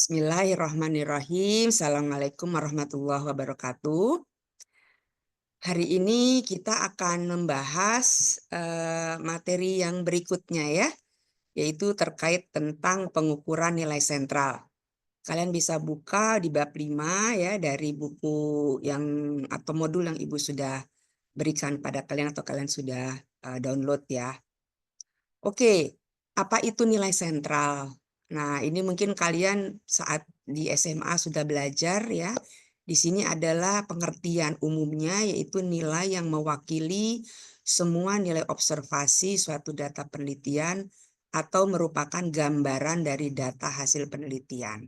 Bismillahirrahmanirrahim. Assalamualaikum warahmatullahi wabarakatuh. Hari ini kita akan membahas materi yang berikutnya ya, yaitu terkait tentang pengukuran nilai sentral. Kalian bisa buka di bab 5 ya dari buku yang atau modul yang Ibu sudah berikan pada kalian atau kalian sudah download ya. Oke, apa itu nilai sentral? Nah, ini mungkin kalian saat di SMA sudah belajar ya. Di sini adalah pengertian umumnya yaitu nilai yang mewakili semua nilai observasi suatu data penelitian atau merupakan gambaran dari data hasil penelitian.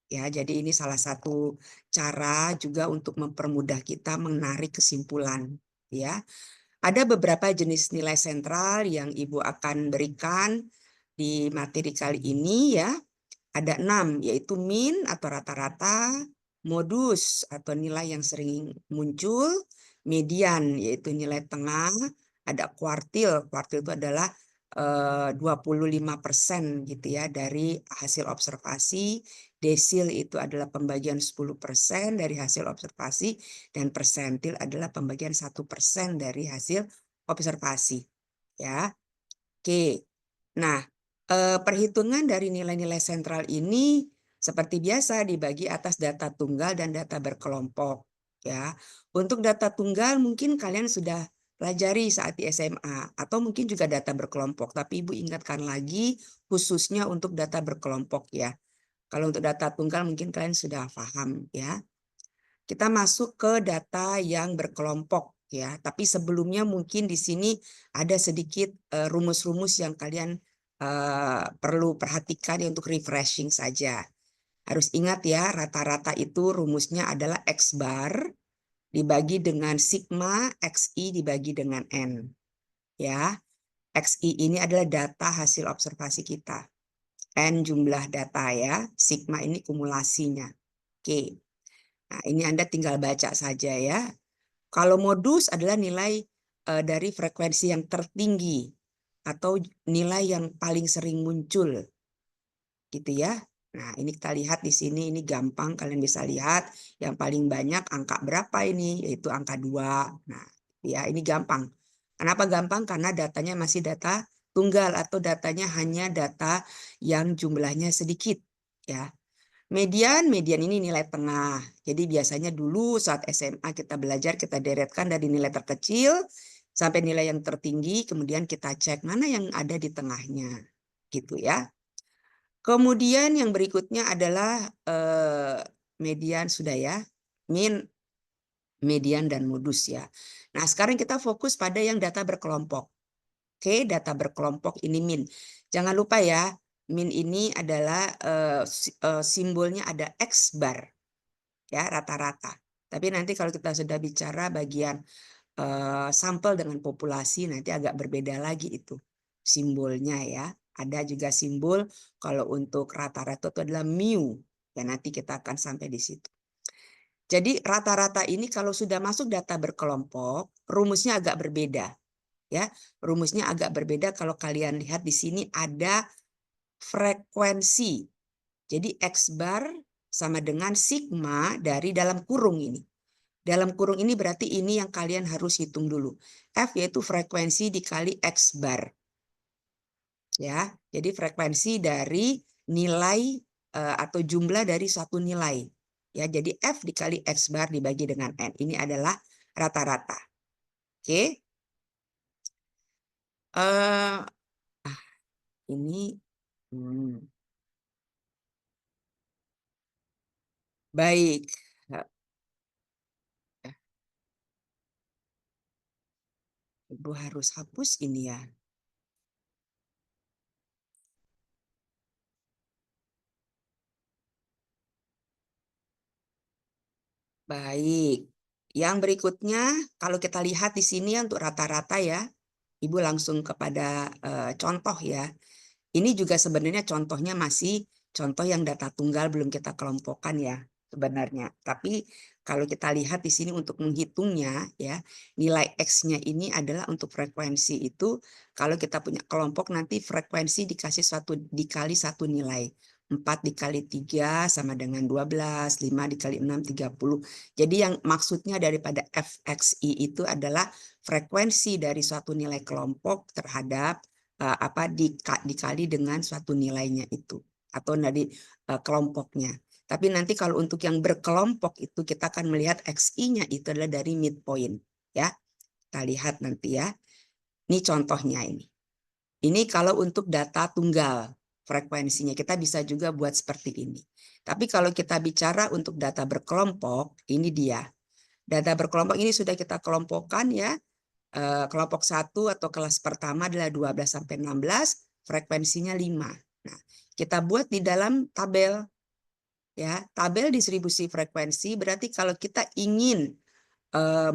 Ya, jadi ini salah satu cara juga untuk mempermudah kita menarik kesimpulan, ya. Ada beberapa jenis nilai sentral yang Ibu akan berikan di materi kali ini ya. Ada 6, yaitu mean atau rata-rata, modus atau nilai yang sering muncul, median yaitu nilai tengah, ada kuartil. Kuartil itu adalah 25% gitu ya dari hasil observasi. Desil itu adalah pembagian 10% dari hasil observasi dan persentil adalah pembagian 1% dari hasil observasi ya. Oke. Nah, perhitungan dari nilai-nilai sentral ini seperti biasa dibagi atas data tunggal dan data berkelompok ya. Untuk data tunggal mungkin kalian sudah pelajari saat di SMA atau mungkin juga data berkelompok, tapi Ibu ingatkan lagi khususnya untuk data berkelompok ya. Kalau untuk data tunggal mungkin kalian sudah paham ya. Kita masuk ke data yang berkelompok ya, tapi sebelumnya mungkin di sini ada sedikit rumus-rumus yang kalian perlu perhatikan ya untuk refreshing saja. Harus ingat ya, rata-rata itu rumusnya adalah X bar dibagi dengan sigma XI dibagi dengan N. Ya, XI ini adalah data hasil observasi kita. N jumlah data ya, sigma ini kumulasinya. Oke. Nah, ini Anda tinggal baca saja ya. Kalau modus adalah nilai dari frekuensi yang tertinggi atau nilai yang paling sering muncul. Gitu ya. Nah, ini kita lihat di sini, ini gampang kalian bisa lihat yang paling banyak angka berapa ini, yaitu angka 2. Nah, ya ini gampang. Kenapa gampang? Karena datanya masih data tunggal atau datanya hanya data yang jumlahnya sedikit ya. Median ini nilai tengah. Jadi biasanya dulu saat SMA kita belajar, kita deretkan dari nilai terkecil sampai nilai yang tertinggi, kemudian kita cek mana yang ada di tengahnya. Gitu ya. Kemudian yang berikutnya adalah median sudah ya, mean, median, dan modus ya. Nah sekarang kita fokus pada yang data berkelompok. Oke, data berkelompok ini mean. Jangan lupa ya, mean ini adalah simbolnya ada X bar. Ya, rata-rata. Tapi nanti kalau kita sudah bicara bagian sampel dengan populasi, nanti agak berbeda lagi itu simbolnya ya. Ada juga simbol kalau untuk rata-rata itu adalah mu. Ya, nanti kita akan sampai di situ. Jadi rata-rata ini kalau sudah masuk data berkelompok, rumusnya agak berbeda. Ya, rumusnya agak berbeda kalau kalian lihat di sini ada frekuensi. Jadi X bar sama dengan sigma dari dalam kurung ini. Dalam kurung ini berarti ini yang kalian harus hitung dulu. F yaitu frekuensi dikali X bar. Ya, jadi frekuensi dari nilai atau jumlah dari suatu nilai. Ya, jadi F dikali X bar dibagi dengan N. Ini adalah rata-rata. Oke. Ini baik. Ibu harus hapus ini ya. Baik. Yang berikutnya, kalau kita lihat di sini untuk rata-rata ya, Ibu langsung kepada contoh ya. Ini juga sebenarnya contohnya masih contoh yang data tunggal belum kita kelompokkan ya sebenarnya. Tapi kalau kita lihat di sini untuk menghitungnya ya, nilai X-nya ini adalah untuk frekuensi itu kalau kita punya kelompok nanti frekuensi dikasih dikali satu nilai. 4 dikali 3 sama dengan 12, 5 dikali 6, 30. Jadi yang maksudnya daripada FXI itu adalah frekuensi dari suatu nilai kelompok terhadap dikali dengan suatu nilainya itu. Atau dari kelompoknya. Tapi nanti kalau untuk yang berkelompok itu kita akan melihat XI-nya itu adalah dari midpoint. Ya, kita lihat nanti ya. Ini contohnya ini. Ini kalau untuk data tunggal frekuensinya kita bisa juga buat seperti ini. Tapi kalau kita bicara untuk data berkelompok, ini dia. Data berkelompok ini sudah kita kelompokkan ya. Kelompok 1 atau kelas pertama adalah 12 sampai 16, frekuensinya 5. Nah, kita buat di dalam tabel ya. Tabel distribusi frekuensi berarti kalau kita ingin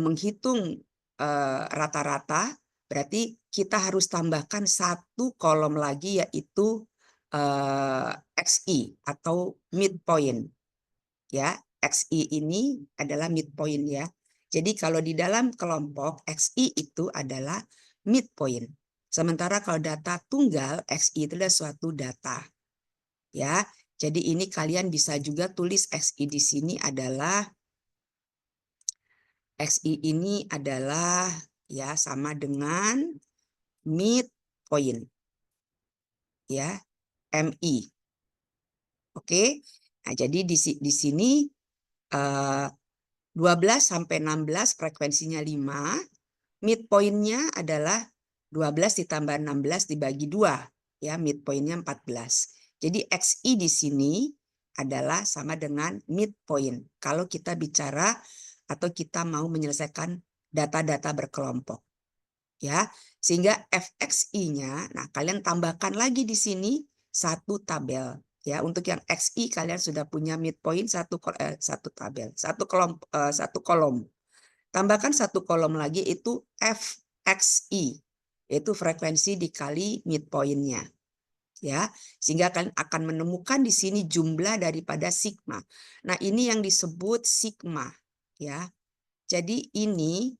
menghitung rata-rata, berarti kita harus tambahkan satu kolom lagi yaitu XI atau midpoint. Ya, XI ini adalah midpoint ya. Jadi kalau di dalam kelompok XI itu adalah midpoint. Sementara kalau data tunggal XI itu adalah suatu data. Ya. Jadi ini kalian bisa juga tulis XI di sini adalah XI ini adalah ya sama dengan midpoint ya, MI. Oke. Nah, jadi di sini 12 sampai 16 frekuensinya 5, midpointnya adalah 12 ditambah 16 dibagi 2 ya, midpointnya 14. Jadi XI di sini adalah sama dengan midpoint kalau kita bicara atau kita mau menyelesaikan data-data berkelompok. Ya, sehingga FXI-nya, nah kalian tambahkan lagi di sini satu tabel. Ya, untuk yang XI kalian sudah punya midpoint satu tabel, satu kolom. Tambahkan satu kolom lagi itu FXI, yaitu frekuensi dikali midpoint-nya. Ya, sehingga kalian akan menemukan di sini jumlah daripada sigma. Nah, ini yang disebut sigma, ya. Jadi ini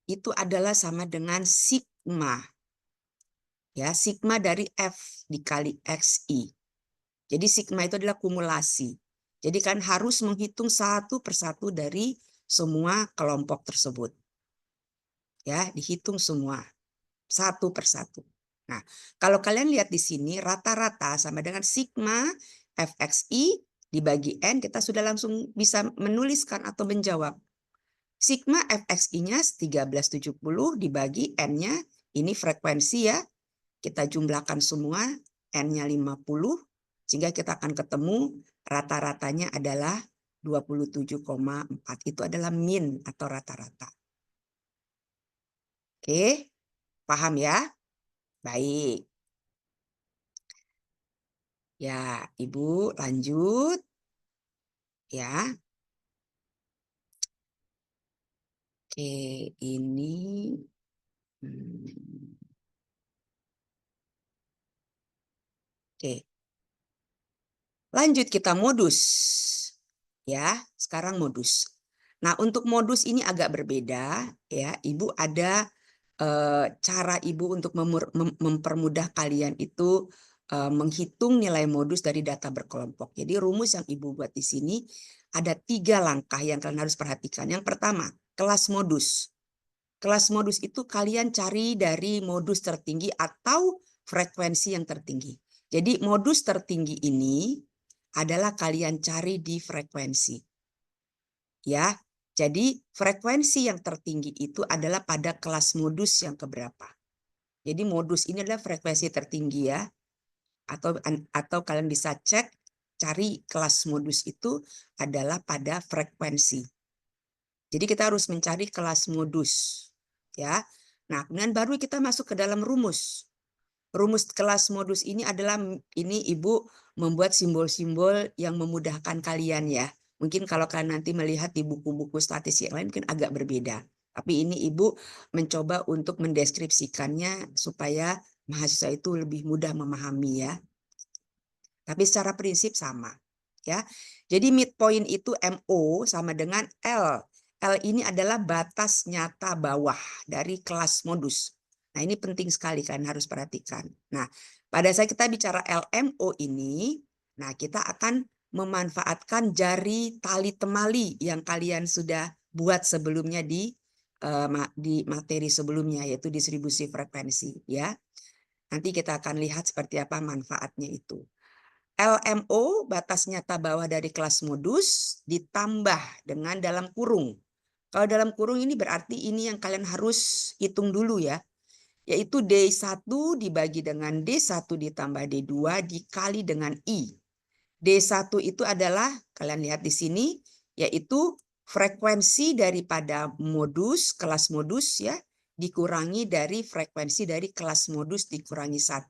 itu adalah sama dengan sigma. Ya, sigma dari F dikali XI. Jadi sigma itu adalah kumulasi. Jadi kan harus menghitung satu persatu dari semua kelompok tersebut. Ya, dihitung semua satu persatu. Nah, kalau kalian lihat di sini rata-rata sama dengan sigma FXI dibagi N, kita sudah langsung bisa menuliskan atau menjawab. Sigma FXI-nya 1370 dibagi N-nya, ini frekuensi ya. Kita jumlahkan semua, N-nya 50, sehingga kita akan ketemu rata-ratanya adalah 27,4. Itu adalah min atau rata-rata. Oke, paham ya? Baik. Ya, Ibu lanjut. Ya. Oke, ini... Oke. Lanjut kita modus. Ya, sekarang modus. Nah, untuk modus ini agak berbeda ya. Ibu ada cara Ibu untuk mempermudah kalian itu menghitung nilai modus dari data berkelompok. Jadi rumus yang Ibu buat di sini ada 3 langkah yang kalian harus perhatikan. Yang pertama, kelas modus. Kelas modus itu kalian cari dari modus tertinggi atau frekuensi yang tertinggi. Jadi modus tertinggi ini adalah kalian cari di frekuensi. Ya, jadi frekuensi yang tertinggi itu adalah pada kelas modus yang keberapa. Jadi modus ini adalah frekuensi tertinggi ya. Atau kalian bisa cek cari kelas modus itu adalah pada frekuensi. Jadi kita harus mencari kelas modus ya. Nah, kemudian baru kita masuk ke dalam rumus. Rumus kelas modus ini adalah ini Ibu membuat simbol-simbol yang memudahkan kalian ya. Mungkin kalau kalian nanti melihat di buku-buku statistik yang lain mungkin agak berbeda. Tapi ini Ibu mencoba untuk mendeskripsikannya supaya mahasiswa itu lebih mudah memahami ya. Tapi secara prinsip sama. Ya. Jadi midpoint itu MO sama dengan L. L ini adalah batas nyata bawah dari kelas modus. Nah, ini penting sekali kan, harus perhatikan. Nah, pada saat kita bicara LMO ini, nah kita akan memanfaatkan jari tali temali yang kalian sudah buat sebelumnya di materi sebelumnya, yaitu distribusi frekuensi ya. Nanti kita akan lihat seperti apa manfaatnya itu. LMO batas nyata bawah dari kelas modus ditambah dengan dalam kurung. Kalau dalam kurung ini berarti ini yang kalian harus hitung dulu ya, yaitu D1 dibagi dengan D1 ditambah D2 dikali dengan I. D1 itu adalah, kalian lihat di sini, yaitu frekuensi daripada modus, kelas modus ya, dikurangi dari frekuensi dari kelas modus dikurangi 1.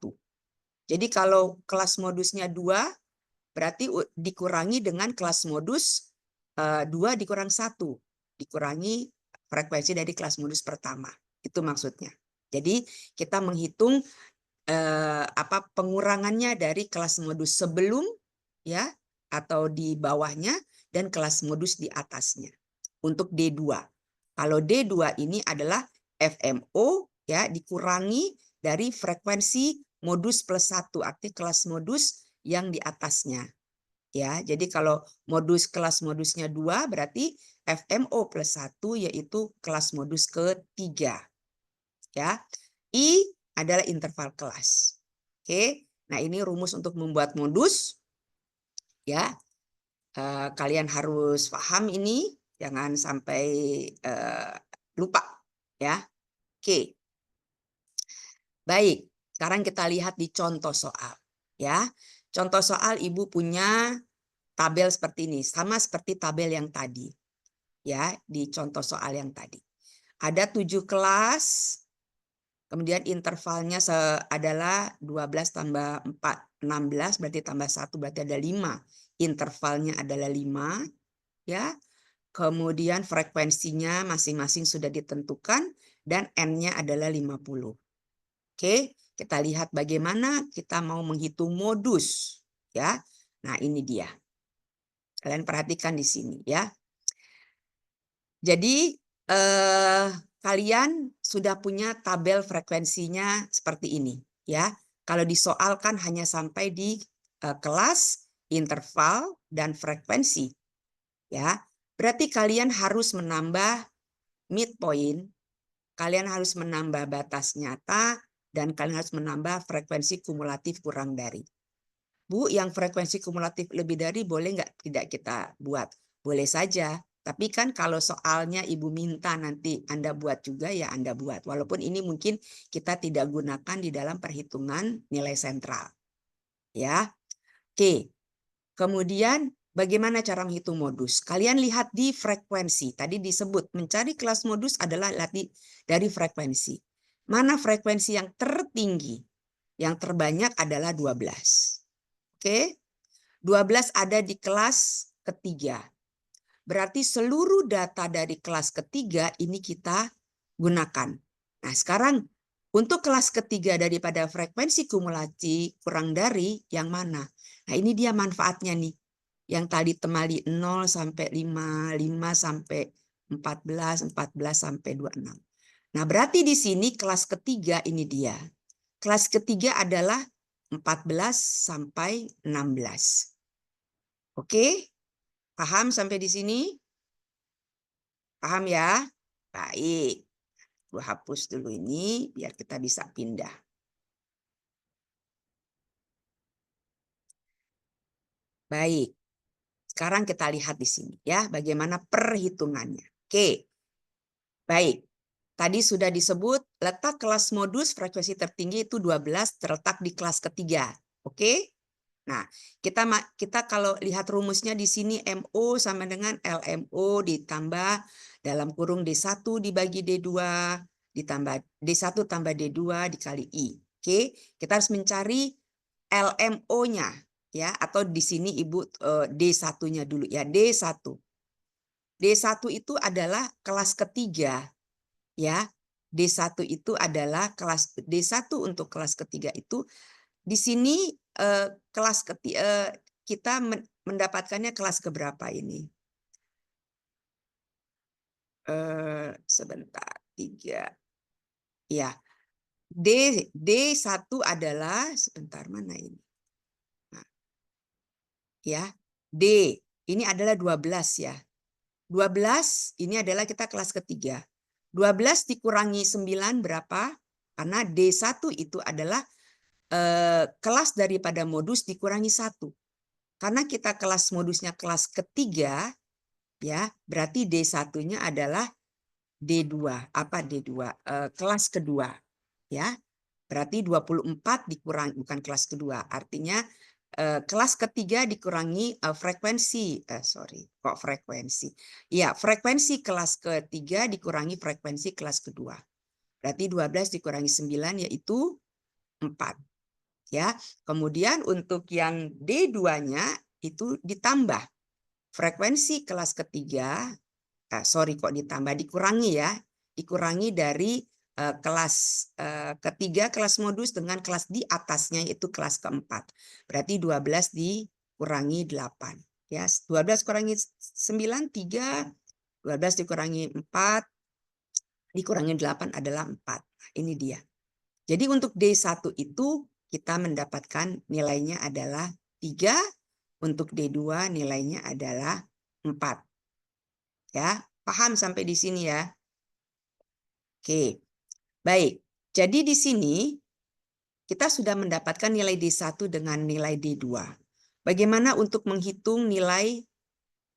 Jadi kalau kelas modusnya 2, berarti dikurangi dengan kelas modus 2 dikurang 1. Dikurangi frekuensi dari kelas modus pertama. Itu maksudnya. Jadi kita menghitung pengurangannya dari kelas modus sebelum ya atau di bawahnya dan kelas modus di atasnya untuk D2. Kalau D2 ini adalah FMO ya dikurangi dari frekuensi modus plus 1, arti kelas modus yang di atasnya. Ya, jadi kalau kelas modusnya 2 berarti FMO plus 1 yaitu kelas modus ketiga. Ya. I adalah interval kelas. Oke. Nah, ini rumus untuk membuat modus ya. Kalian harus paham ini, jangan sampai lupa ya. Oke. Baik, sekarang kita lihat di contoh soal ya. Contoh soal Ibu punya tabel seperti ini, sama seperti tabel yang tadi. Ya, di contoh soal yang tadi. Ada 7 kelas, kemudian intervalnya adalah 12 tambah 4, 16, berarti tambah 1, berarti ada 5. Intervalnya adalah 5. Ya. Kemudian frekuensinya masing-masing sudah ditentukan, dan N-nya adalah 50. Oke, kita lihat bagaimana kita mau menghitung modus. Ya. Nah, ini dia. Kalian perhatikan di sini ya. Jadi kalian sudah punya tabel frekuensinya seperti ini ya. Kalau disoalkan hanya sampai di kelas, interval, dan frekuensi ya. Berarti kalian harus menambah midpoint, kalian harus menambah batas nyata, dan kalian harus menambah frekuensi kumulatif kurang dari. Bu, yang frekuensi kumulatif lebih dari boleh nggak tidak kita buat? Boleh saja. Tapi kan kalau soalnya Ibu minta nanti Anda buat juga, ya Anda buat. Walaupun ini mungkin kita tidak gunakan di dalam perhitungan nilai sentral. Ya. Oke. Kemudian bagaimana cara menghitung modus? Kalian lihat di frekuensi. Tadi disebut mencari kelas modus adalah dari frekuensi. Mana frekuensi yang tertinggi? Yang terbanyak adalah 12. Oke. 12 ada di kelas ketiga. Berarti seluruh data dari kelas ketiga ini kita gunakan. Nah, sekarang untuk kelas ketiga daripada frekuensi kumulasi kurang dari yang mana? Nah, ini dia manfaatnya nih. Yang tadi temali 0 sampai 5, 5 sampai 14, 14 sampai 26. Nah, berarti di sini kelas ketiga ini dia. Kelas ketiga adalah 14 sampai 16. Oke? Paham sampai di sini? Paham ya? Baik. Gue hapus dulu ini biar kita bisa pindah. Baik. Sekarang kita lihat di sini ya bagaimana perhitungannya. Oke. Baik. Tadi sudah disebut letak kelas modus frekuensi tertinggi itu 12 terletak di kelas ketiga. Oke? Nah, kita kalau lihat rumusnya di sini MO sama dengan LMO ditambah dalam kurung D1 dibagi D2 ditambah D1 tambah D2 dikali I. Oke, kita harus mencari LMO-nya ya, atau di sini Ibu D1-nya dulu ya, D1. D1 itu adalah kelas ketiga ya. D1 itu adalah kelas D1 untuk kelas ketiga itu di sini kelas kita mendapatkannya kelas keberapa ini? Sebentar, 3. Ya, D1 adalah, sebentar mana ini? Nah, ya, D, ini adalah 12 ya. 12 ini adalah kita kelas ketiga. 12 dikurangi 9 berapa? Karena D1 itu adalah kelas daripada modus dikurangi 1. Karena kita kelas modusnya kelas ketiga, ya, berarti D1-nya adalah D2. Apa D2? Kelas kedua, ya. Berarti 24 dikurangi, bukan kelas kedua. Artinya kelas ketiga dikurangi frekuensi. Sorry, kok frekuensi? Ya, frekuensi kelas ketiga dikurangi frekuensi kelas kedua. Berarti 12 dikurangi 9 yaitu 4. Ya, kemudian untuk yang D2-nya itu ditambah frekuensi kelas ketiga, sorry kok ditambah, dikurangi ya, dikurangi dari kelas ketiga kelas modus dengan kelas di atasnya yaitu kelas keempat. Berarti 12 dikurangi 8. Ya, 12 kurangi 9, 3, 12 dikurangi 4, dikurangi 8 adalah 4. Ini dia. Jadi untuk D1 itu kita mendapatkan nilainya adalah 3, untuk D2 nilainya adalah 4. Ya, paham sampai di sini ya? Oke. Baik. Jadi di sini kita sudah mendapatkan nilai D1 dengan nilai D2. Bagaimana untuk menghitung nilai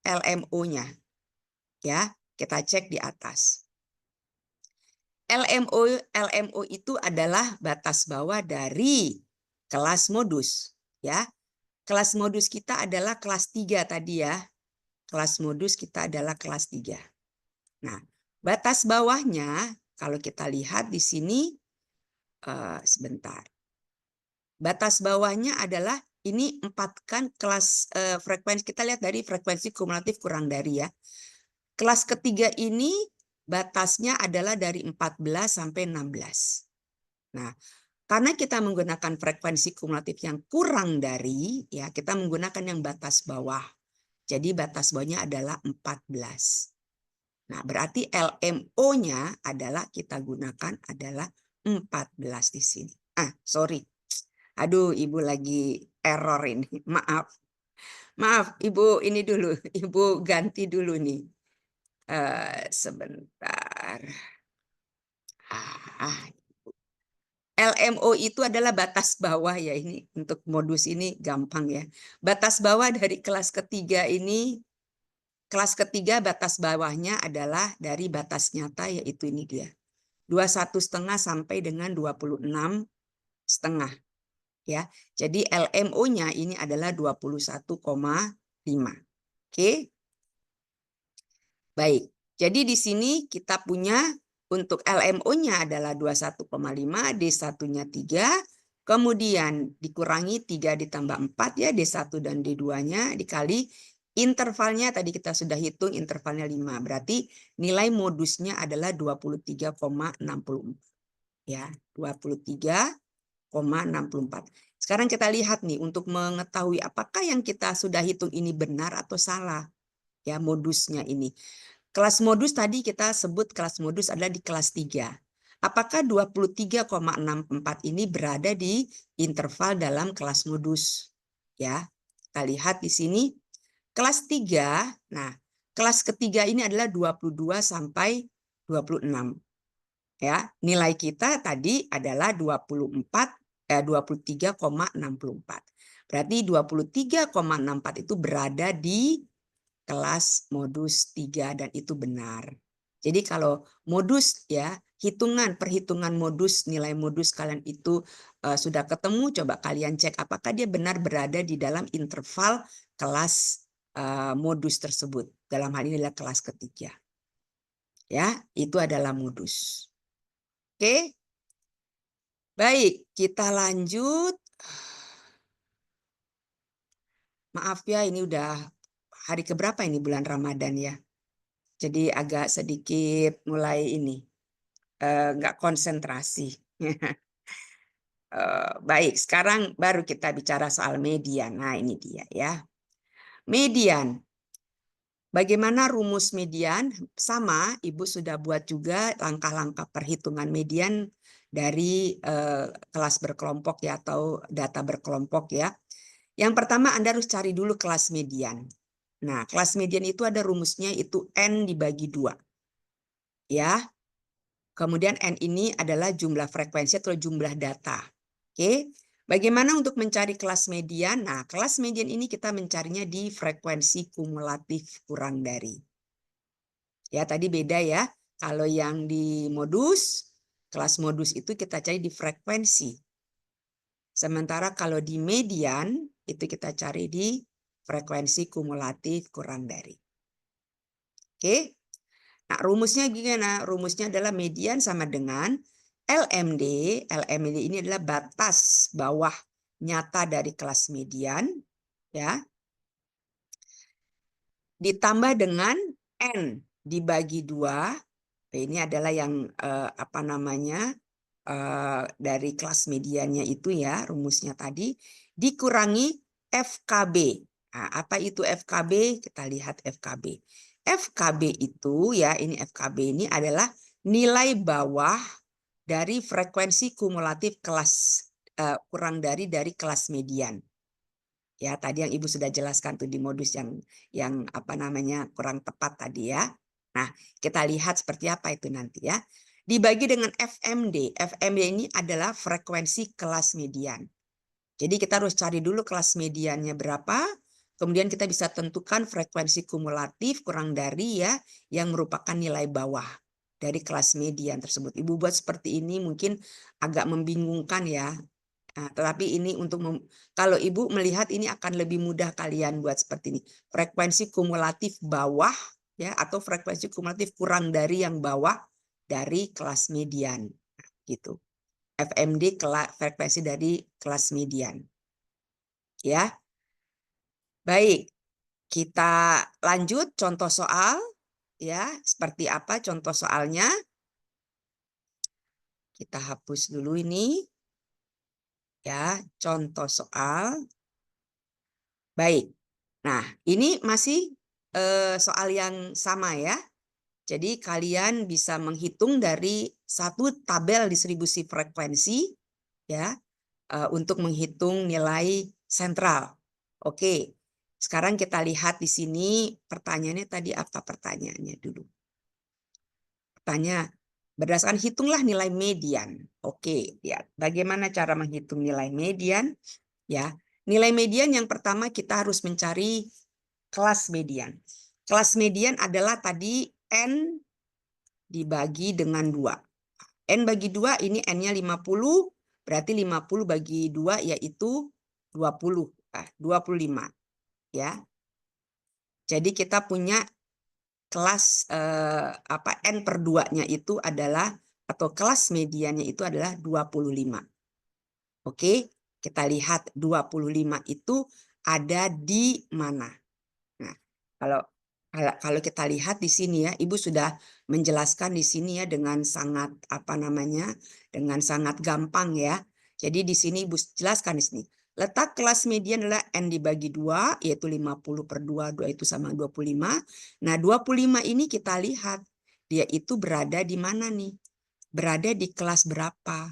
LMO-nya? Ya, kita cek di atas. LMO itu adalah batas bawah dari kelas modus, ya. Kelas modus kita adalah kelas 3 tadi ya. Kelas modus kita adalah kelas 3. Nah, batas bawahnya kalau kita lihat di sini sebentar. Batas bawahnya adalah ini 4 kan kelas frekuensi, kita lihat dari frekuensi kumulatif kurang dari ya. Kelas ketiga ini batasnya adalah dari 14 sampai 16. Nah, karena kita menggunakan frekuensi kumulatif yang kurang dari, ya kita menggunakan yang batas bawah. Jadi batas bawahnya adalah 14. Nah, berarti LMO-nya adalah kita gunakan adalah 14 di sini. Sorry. Aduh, Ibu lagi error ini. Maaf. Maaf, Ibu ini dulu. Ibu ganti dulu nih. Sebentar. LMO itu adalah batas bawah ya, ini untuk modus ini gampang ya. Batas bawah dari kelas ketiga ini, kelas ketiga batas bawahnya adalah dari batas nyata yaitu ini dia. 21,5 sampai dengan 26,5 ya. Jadi LMO-nya ini adalah 21,5. Oke. Baik. Jadi di sini kita punya untuk LMO-nya adalah 21,5, D1-nya 3, kemudian dikurangi 3 ditambah 4 ya, D1 dan D2-nya dikali intervalnya tadi kita sudah hitung intervalnya 5. Berarti nilai modusnya adalah 23,64. Ya, 23,64. Sekarang kita lihat nih untuk mengetahui apakah yang kita sudah hitung ini benar atau salah. Ya, modusnya ini. Kelas modus tadi kita sebut kelas modus adalah di kelas 3. Apakah 23,64 ini berada di interval dalam kelas modus? Ya, kita lihat di sini. Kelas 3, nah kelas ketiga ini adalah 22 sampai 26. Ya, nilai kita tadi adalah 23,64. Berarti 23,64 itu berada di kelas modus 3 dan itu benar. Jadi kalau modus ya, perhitungan modus, nilai modus kalian itu sudah ketemu, coba kalian cek apakah dia benar berada di dalam interval kelas modus tersebut. Dalam hal ini adalah kelas ketiga. Ya, itu adalah modus. Oke. Baik, kita lanjut. Maaf ya, ini udah hari keberapa ini bulan Ramadan ya. Jadi agak sedikit mulai ini, nggak konsentrasi. Baik, sekarang baru kita bicara soal median. Nah ini dia ya. Median. Bagaimana rumus median? Sama, Ibu sudah buat juga langkah-langkah perhitungan median dari kelas berkelompok ya, atau data berkelompok ya. Yang pertama Anda harus cari dulu kelas median. Nah, kelas median itu ada rumusnya, itu N dibagi 2. Ya. Kemudian N ini adalah jumlah frekuensi atau jumlah data. Oke. Bagaimana untuk mencari kelas median? Nah, kelas median ini kita mencarinya di frekuensi kumulatif kurang dari. Ya, tadi beda ya. Kalau yang di modus, kelas modus itu kita cari di frekuensi. Sementara kalau di median, itu kita cari di frekuensi kumulatif kurang dari. Oke. Nah, rumusnya gimana? Rumusnya adalah median sama dengan LMD. LMD ini adalah batas bawah nyata dari kelas median. Ya. Ditambah dengan N dibagi 2. Ini adalah yang apa namanya, dari kelas mediannya itu ya, rumusnya tadi, dikurangi FKB. Nah, apa itu FKB? Kita lihat FKB. FKB itu ya, ini FKB ini adalah nilai bawah dari frekuensi kumulatif kelas kurang dari kelas median. Ya, tadi yang Ibu sudah jelaskan tuh di modus yang apa namanya kurang tepat tadi ya. Nah, kita lihat seperti apa itu nanti ya. Dibagi dengan FMD. FMD ini adalah frekuensi kelas median. Jadi kita harus cari dulu kelas mediannya berapa, kemudian kita bisa tentukan frekuensi kumulatif kurang dari ya yang merupakan nilai bawah dari kelas median tersebut. Ibu buat seperti ini mungkin agak membingungkan ya. Nah, tetapi ini untuk kalau Ibu melihat ini akan lebih mudah kalian buat seperti ini. Frekuensi kumulatif bawah ya, atau frekuensi kumulatif kurang dari yang bawah dari kelas median. Nah, gitu. FMD frekuensi dari kelas median. Ya. Baik. Kita lanjut contoh soal ya. Seperti apa contoh soalnya? Kita hapus dulu ini. Ya, contoh soal. Baik. Nah, ini masih soal yang sama ya. Jadi kalian bisa menghitung dari satu tabel distribusi frekuensi ya untuk menghitung nilai sentral. Oke. Sekarang kita lihat di sini pertanyaannya tadi apa pertanyaannya dulu. Pertanyaan berdasarkan hitunglah nilai median. Oke, ya. Bagaimana cara menghitung nilai median? Ya, nilai median yang pertama kita harus mencari kelas median. Kelas median adalah tadi N dibagi dengan 2. N bagi 2 ini N-nya 50, berarti 50 bagi 2 yaitu 20, 25. Ya. Jadi kita punya kelas N per 2-nya itu adalah, atau kelas mediannya itu adalah 25. Oke, kita lihat 25 itu ada di mana. Nah, kalau kita lihat di sini ya, Ibu sudah menjelaskan di sini ya dengan sangat apa namanya, dengan sangat gampang ya. Jadi di sini Ibu jelaskan di sini. Letak kelas median adalah N dibagi 2, yaitu 50 per 2, 2 itu sama 25. Nah, 25 ini kita lihat, dia itu berada di mana nih? Berada di kelas berapa?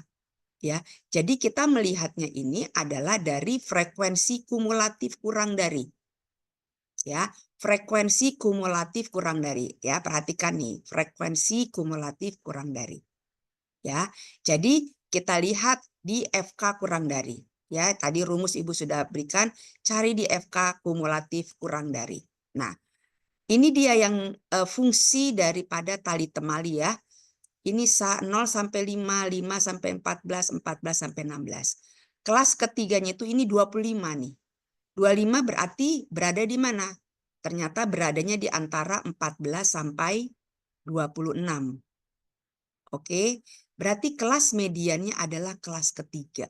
Ya, jadi kita melihatnya ini adalah dari frekuensi kumulatif kurang dari. Ya, frekuensi kumulatif kurang dari. Ya, perhatikan nih, frekuensi kumulatif kurang dari. Ya, jadi kita lihat di FK kurang dari. Ya, tadi rumus Ibu sudah berikan, cari di FK kumulatif kurang dari. Nah, ini dia yang fungsi daripada tali temali ya. Ini 0 sampai 5, 5 sampai 14, 14 sampai 16. Kelas ketiganya itu ini 25 nih. 25 berarti berada di mana? Ternyata beradanya di antara 14 sampai 26. Oke, berarti kelas mediannya adalah kelas ketiga.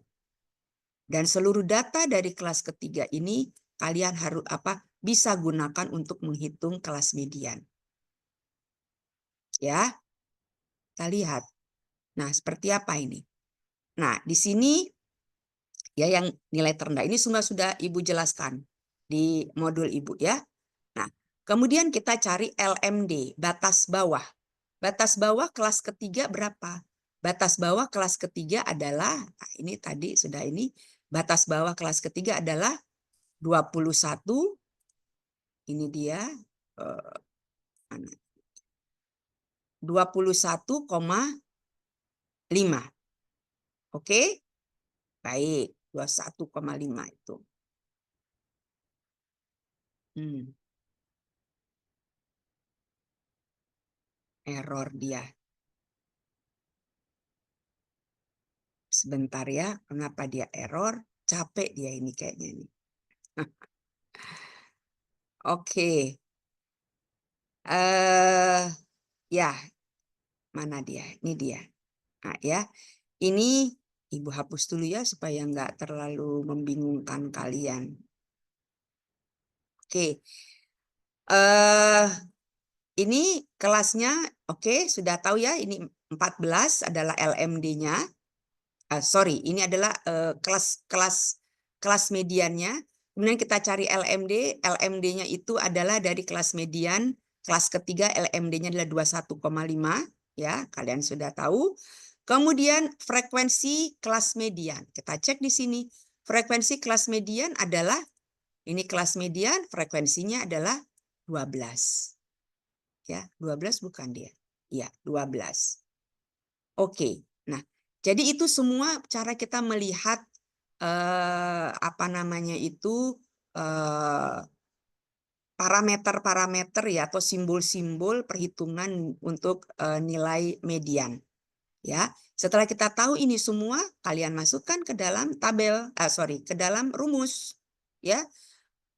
Dan seluruh data dari kelas ketiga ini kalian harus bisa gunakan untuk menghitung kelas median. Ya. Kita lihat. Nah, seperti apa ini? Nah, di sini ya yang nilai terendah ini sudah Ibu jelaskan di modul Ibu ya. Nah, kemudian kita cari LMD, batas bawah. Batas bawah kelas ketiga berapa? batas bawah kelas ketiga adalah, nah ini tadi sudah ini, batas bawah kelas ketiga adalah 21, ini dia, 21,5. Oke? Baik, 21,5 itu. Error dia. Sebentar ya, kenapa dia error? Capek dia ini kayaknya nih. Oke. Ya, mana dia? Ini dia. Nah, ya. Ini Ibu hapus dulu ya supaya nggak terlalu membingungkan kalian. Oke. Ini kelasnya oke, sudah tahu ya, ini 14 adalah LMD-nya. Sorry, ini adalah kelas mediannya. Kemudian kita cari LMD. LMD-nya itu adalah dari kelas median. Kelas ketiga LMD-nya adalah 21,5. Ya, kalian sudah tahu. Kemudian frekuensi kelas median. Kita cek di sini. Frekuensi kelas median adalah, ini kelas median, frekuensinya adalah 12. Ya, 12 bukan dia. Ya, 12. Oke. Nah, jadi itu semua cara kita melihat apa namanya itu parameter-parameter ya atau simbol-simbol perhitungan untuk nilai median. Ya, setelah kita tahu ini semua, kalian masukkan ke dalam tabel, ke dalam rumus. Ya,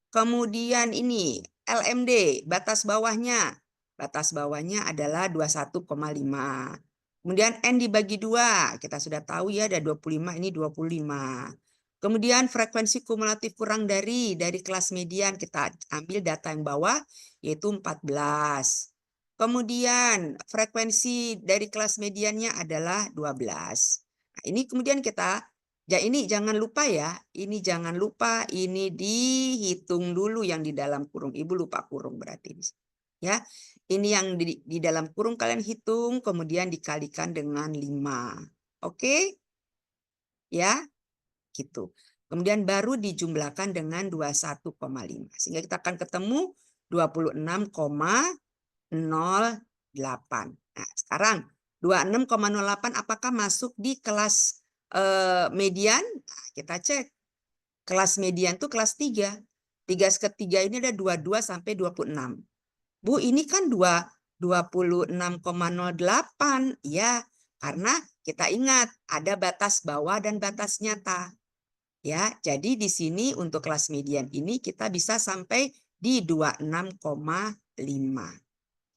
kemudian ini LMD, batas bawahnya. Batas bawahnya adalah 21,5. Kemudian N dibagi 2, kita sudah tahu ya ada 25, ini 25. Kemudian frekuensi kumulatif kurang dari kelas median, kita ambil data yang bawah, yaitu 14. Kemudian frekuensi dari kelas mediannya adalah 12. Nah, ini kemudian kita, ya ini jangan lupa ya, ini jangan lupa, ini dihitung dulu yang di dalam kurung. Ibu lupa kurung berarti. Ya, ini yang di dalam kurung kalian hitung, kemudian dikalikan dengan 5. Oke? Ya, gitu. Kemudian baru dijumlahkan dengan 21,5. Sehingga kita akan ketemu 26,08. Nah, sekarang 26,08 apakah masuk di kelas median? Nah, kita cek. Kelas median itu kelas 3. 3 ketiga ini ada 22 sampai 26. Bu, ini kan 26,08. Ya, karena kita ingat ada batas bawah dan batas nyata. Ya, jadi di sini untuk kelas median ini kita bisa sampai di 26,5.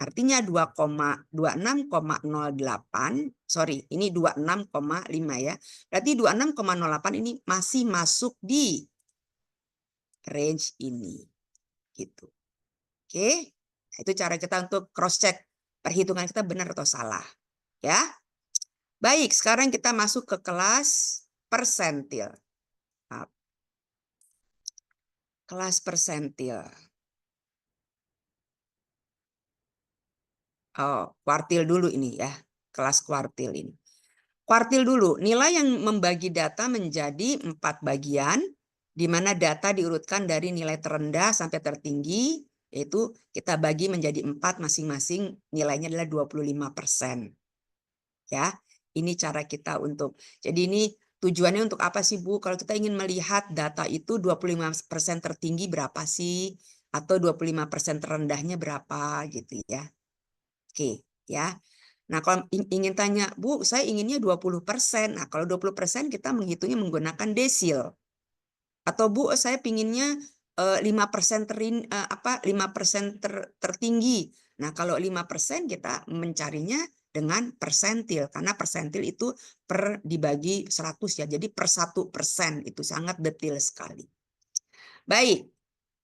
Artinya 26,08, sorry, ini 26,5 ya. Berarti 26,08 ini masih masuk di range ini. Gitu. Oke. Itu cara kita untuk cross check perhitungan kita benar atau salah. Ya. Baik, sekarang kita masuk ke kelas persentil. Kelas persentil. Oh, kuartil dulu ini ya. Kelas kuartil ini. Kuartil dulu, nilai yang membagi data menjadi 4 bagian, di mana data diurutkan dari nilai terendah sampai tertinggi, yaitu kita bagi menjadi 4 masing-masing, nilainya adalah 25%. Ya, ini cara kita untuk, jadi ini tujuannya untuk apa sih Bu? Kalau kita ingin melihat data itu 25% tertinggi berapa sih? Atau 25% terendahnya berapa gitu ya. Oke, ya. Nah, kalau ingin tanya, Bu, saya inginnya 20%. Nah, kalau 20% kita menghitungnya menggunakan desil. Atau Bu, saya pinginnya 5% 5% tertinggi. Nah, kalau 5% kita mencarinya dengan persentil. Karena persentil itu per dibagi 100 ya. Jadi per 1% itu sangat detail sekali. Baik,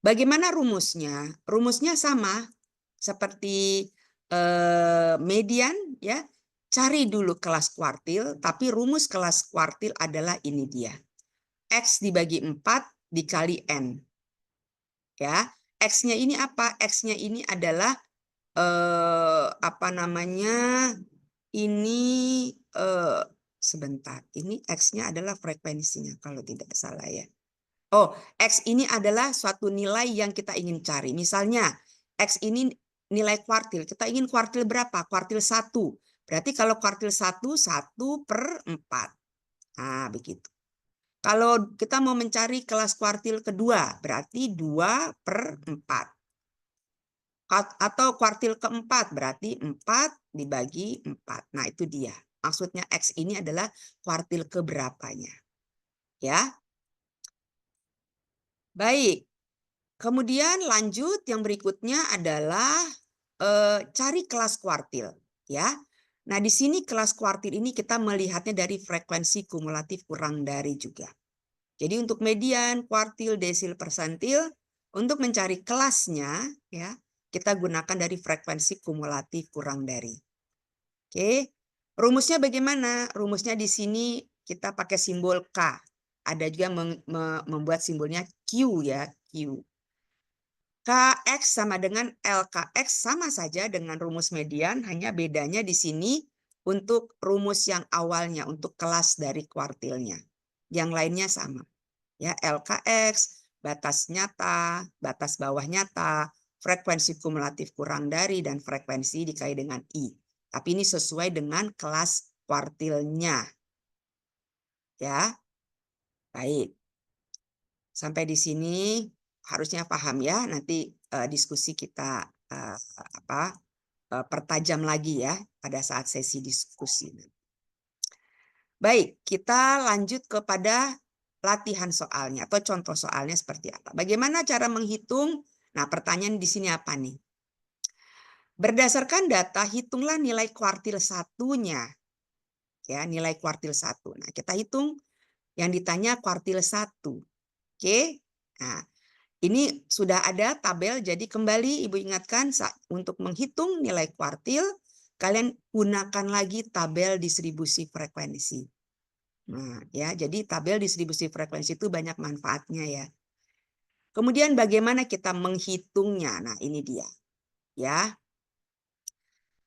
bagaimana rumusnya? Rumusnya sama seperti median ya. Cari dulu kelas kuartil, tapi rumus kelas kuartil adalah ini dia. X dibagi 4 dikali N. Ya, X-nya ini apa? X-nya ini adalah apa namanya? Ini sebentar, ini X-nya adalah frekuensinya kalau tidak salah ya. Oh, X ini adalah suatu nilai yang kita ingin cari. Misalnya, X ini nilai kuartil. Kita ingin kuartil berapa? Kuartil 1. Berarti kalau kuartil 1, 1/4. Nah, begitu. Kalau kita mau mencari kelas kuartil kedua, berarti 2/4. Atau kuartil keempat, berarti 4 dibagi 4. Nah, itu dia. Maksudnya X ini adalah kuartil keberapanya. Ya. Baik. Kemudian lanjut yang berikutnya adalah cari kelas kuartil, ya. Nah, di sini kelas kuartil ini kita melihatnya dari frekuensi kumulatif kurang dari juga. Jadi untuk median, kuartil, desil, persentil, untuk mencari kelasnya, ya, kita gunakan dari frekuensi kumulatif kurang dari. Oke, rumusnya bagaimana? Rumusnya di sini kita pakai simbol K. Ada juga membuat simbolnya Q ya, Q. KX sama dengan LKX sama saja dengan rumus median, hanya bedanya di sini untuk rumus yang awalnya, untuk kelas dari kuartilnya. Yang lainnya sama. Ya, LKX, batas nyata, batas bawah nyata, frekuensi kumulatif kurang dari, dan frekuensi dikali dengan I. Tapi ini sesuai dengan kelas kuartilnya. Ya, baik. Sampai di sini harusnya paham ya. Nanti diskusi kita pertajam lagi ya pada saat sesi diskusi. Baik, kita lanjut kepada latihan soalnya atau contoh soalnya seperti apa. Bagaimana cara menghitung? Nah, pertanyaan di sini apa nih? Berdasarkan data, hitunglah nilai kuartil satunya. Ya, nilai kuartil 1. Nah, kita hitung yang ditanya kuartil 1. Oke. Nah, ini sudah ada tabel, jadi kembali Ibu ingatkan untuk menghitung nilai kuartil, kalian gunakan lagi tabel distribusi frekuensi. Nah, ya, jadi tabel distribusi frekuensi itu banyak manfaatnya ya. Kemudian bagaimana kita menghitungnya? Nah, ini dia. Ya.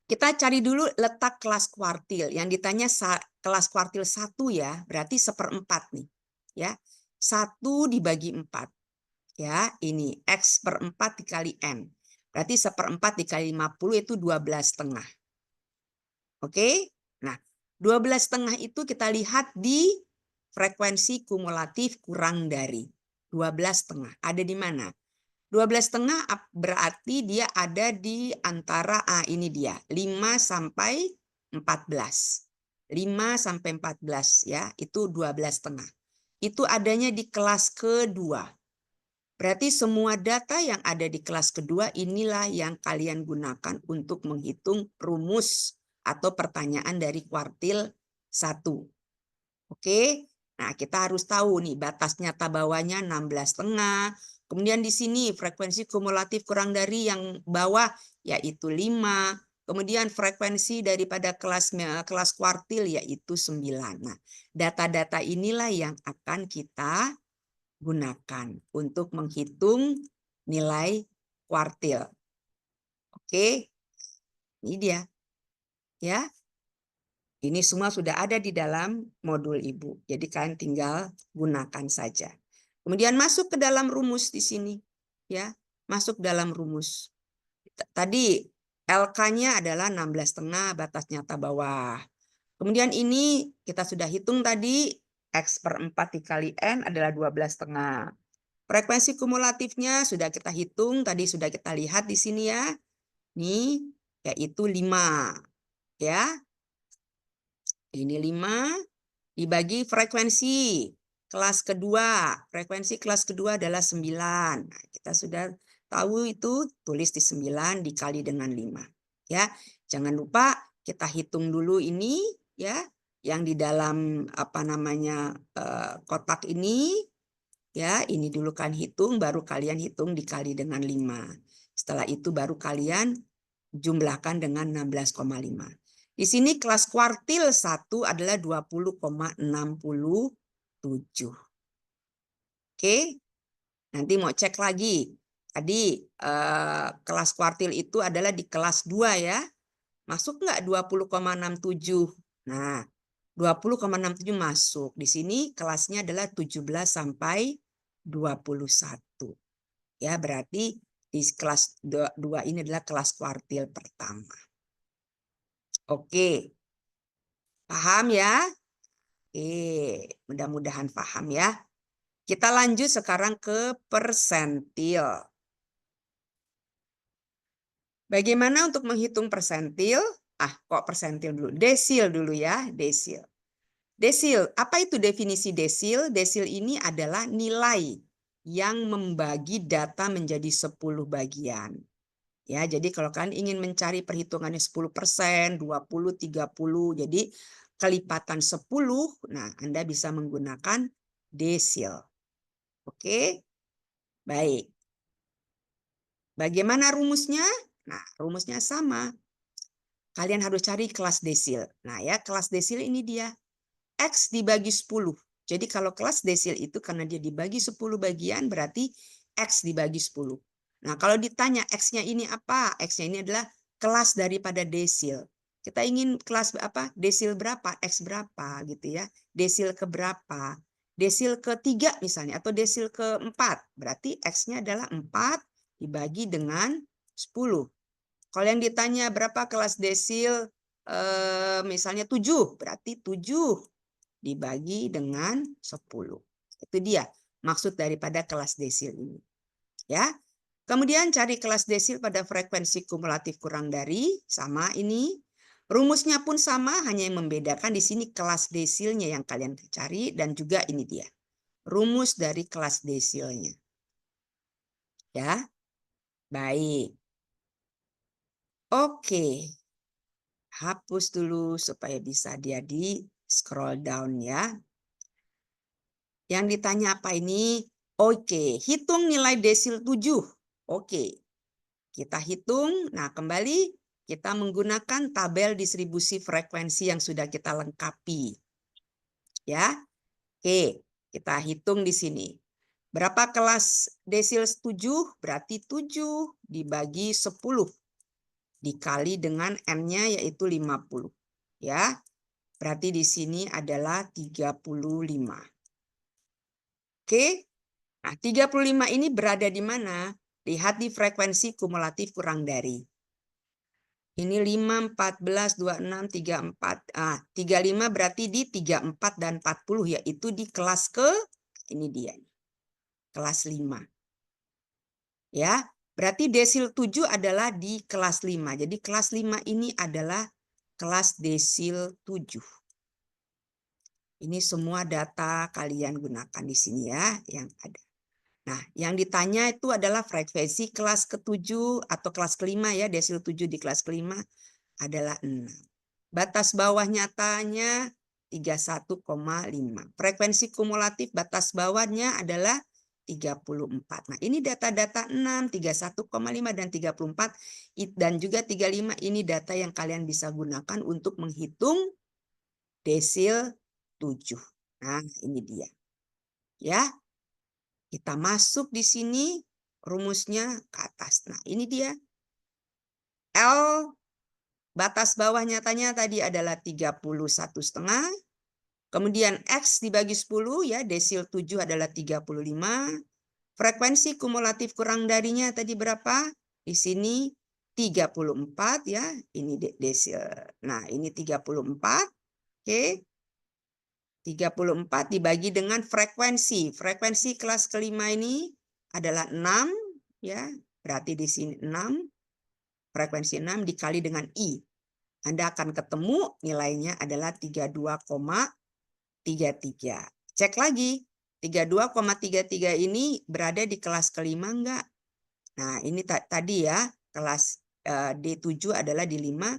Kita cari dulu letak kelas kuartil. Yang ditanya kelas kuartil 1 ya, berarti 1/4 nih. Ya. 1 dibagi 4. Ya, ini X/4 dikali N. Berarti 1/4 dikali 50 itu 12,5. Oke? Nah, 12,5 itu kita lihat di frekuensi kumulatif kurang dari. 12,5. Ada di mana? 12,5 berarti dia ada di antara, ini dia, 5 sampai 14. 5 sampai 14 ya, itu 12,5. Itu adanya di kelas kedua. Berarti semua data yang ada di kelas kedua inilah yang kalian gunakan untuk menghitung rumus atau pertanyaan dari kuartil 1. Oke, nah kita harus tahu nih batas nyata bawahnya 16,5. Kemudian di sini frekuensi kumulatif kurang dari yang bawah yaitu 5. Kemudian frekuensi daripada kelas kuartil yaitu 9. Nah, data-data inilah yang akan kita gunakan untuk menghitung nilai kuartil. Oke, ini dia. Ya, ini semua sudah ada di dalam modul Ibu. Jadi kalian tinggal gunakan saja. Kemudian masuk ke dalam rumus di sini. Ya, masuk dalam rumus. Tadi LK-nya adalah 16,5 batas nyata bawah. Kemudian ini kita sudah hitung tadi X/4 dikali N adalah 12,5. Frekuensi kumulatifnya sudah kita hitung, tadi sudah kita lihat di sini ya. Nih, yaitu 5. Ya. Ini 5 dibagi frekuensi kelas kedua. Frekuensi kelas kedua adalah 9. Nah, kita sudah tahu itu, tulis di 9 dikali dengan 5. Ya. Jangan lupa kita hitung dulu ini ya, yang di dalam kotak ini. Ya, ini dulu kan hitung, baru kalian hitung dikali dengan 5. Setelah itu baru kalian jumlahkan dengan 16,5. Di sini kelas kuartil 1 adalah 20,67. Oke, nanti mau cek lagi. Tadi kelas kuartil itu adalah di kelas 2 ya. Masuk nggak 20,67? Nah, 20,67 masuk. Di sini kelasnya adalah 17 sampai 21. Ya, berarti di kelas 2 ini adalah kelas kuartil pertama. Oke. Paham ya? Mudah-mudahan paham ya. Kita lanjut sekarang ke persentil. Bagaimana untuk menghitung persentil? Kok persentil dulu? Desil dulu ya, desil. Desil, apa itu definisi desil? Desil ini adalah nilai yang membagi data menjadi 10 bagian. Ya, jadi kalau kalian ingin mencari perhitungannya 10%, 20, 30, jadi kelipatan 10, nah Anda bisa menggunakan desil. Oke? Baik. Bagaimana rumusnya? Nah, rumusnya sama. Kalian harus cari kelas desil. Nah ya, kelas desil ini dia. X dibagi 10. Jadi kalau kelas desil itu karena dia dibagi 10 bagian berarti X dibagi 10. Nah kalau ditanya X-nya ini apa? X-nya ini adalah kelas daripada desil. Kita ingin kelas apa? Desil berapa? X berapa gitu ya. Desil ke berapa? Desil ke-3 misalnya atau desil ke-4. Berarti X-nya adalah 4 dibagi dengan 10. Kalau yang ditanya berapa kelas desil misalnya 7, berarti 7 dibagi dengan 10. Itu dia maksud daripada kelas desil ini. Ya. Kemudian cari kelas desil pada frekuensi kumulatif kurang dari, sama ini. Rumusnya pun sama, hanya yang membedakan di sini kelas desilnya yang kalian cari dan juga ini dia. Rumus dari kelas desilnya. Ya. Baik. Oke. Hapus dulu supaya bisa dia di scroll down ya. Yang ditanya apa ini? Oke, hitung nilai desil 7. Oke, kita hitung. Nah, kembali kita menggunakan tabel distribusi frekuensi yang sudah kita lengkapi. Ya. Oke, kita hitung di sini. Berapa kelas desil 7? Berarti 7 dibagi 10 dikali dengan N-nya yaitu 50. Ya. Berarti di sini adalah 35. Oke. Nah, 35 ini berada di mana? Lihat di frekuensi kumulatif kurang dari. Ini 5, 14, 26, 34. 35 berarti di 34 dan 40 yaitu di kelas ini dia. Kelas 5. Ya. Berarti desil 7 adalah di kelas 5. Jadi kelas 5 ini adalah kelas desil 7. Ini semua data kalian gunakan di sini ya yang ada. Nah, yang ditanya itu adalah frekuensi kelas ke-7 atau kelas ke-5 ya, desil 7 di kelas ke-5 adalah 6. Batas bawah nyatanya 31,5. Frekuensi kumulatif batas bawahnya adalah 34. Nah, ini data-data 6, 31,5 dan 34 dan juga 35 ini data yang kalian bisa gunakan untuk menghitung desil 7. Nah, ini dia. Ya. Kita masuk di sini rumusnya ke atas. Nah, ini dia. L batas bawah nyatanya tadi adalah 31,5. Kemudian X dibagi 10 ya, desil 7 adalah 35. Frekuensi kumulatif kurang darinya tadi berapa? Di sini 34 ya, ini desil. Nah, ini 34. Oke. 34 dibagi dengan frekuensi. Frekuensi kelas ke-5 ini adalah 6 ya. Berarti di sini 6. Frekuensi 6 dikali dengan I. Anda akan ketemu nilainya adalah 32,33. Cek lagi. 32,33 ini berada di kelas ke-5 enggak? Nah, ini tadi ya, kelas D7 adalah di 5,